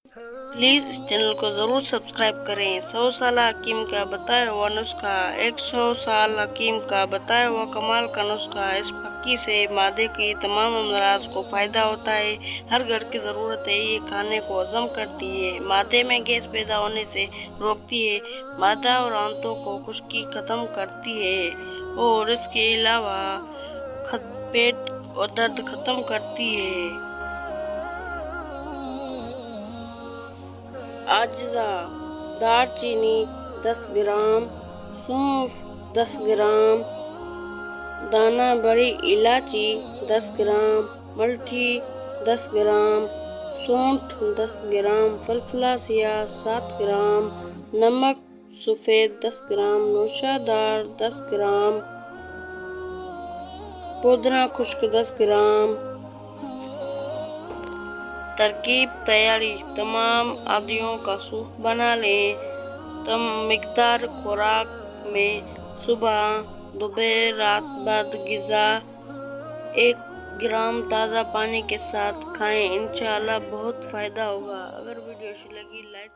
Please इस channel को ज़रूर सब्सक्राइब करें। 100 साल हकीम का बताया हुआ नुस्खा। 100 साल हकीम का बताया हुआ कमाल का नुस्खा। इस फक्की से मादे की तमाम अमराज को फ़ायदा होता है। हर घर की ज़रूरत है। ये खाने को हजम करती है, मादे में गैस पैदा होने से रोकती है, मादा और आंतों को खुश्की ख़त्म करती है और इसके अलावा पेट और दर्द ख़त्म करती है। अज्जा: दालचीनी 10 ग्राम, सौंफ 10 ग्राम, दाना बड़ी इलायची 10 ग्राम, मलठी 10 ग्राम, सौंठ 10 ग्राम, फलफलासिया 7 ग्राम, नमक सफ़ेद 10 ग्राम, नौशादार 10 ग्राम, पुदीना खुश्क 10 ग्राम। तरकीब तैयारी: तमाम आदियों का सूप बना लें। मिकदार खुराक में सुबह, दोपहर, रात बाद ग़िज़ा 1 ग्राम ताज़ा पानी के साथ खाएं। इंशाअल्लाह बहुत फ़ायदा होगा। अगर वीडियो अच्छी लगी लाइक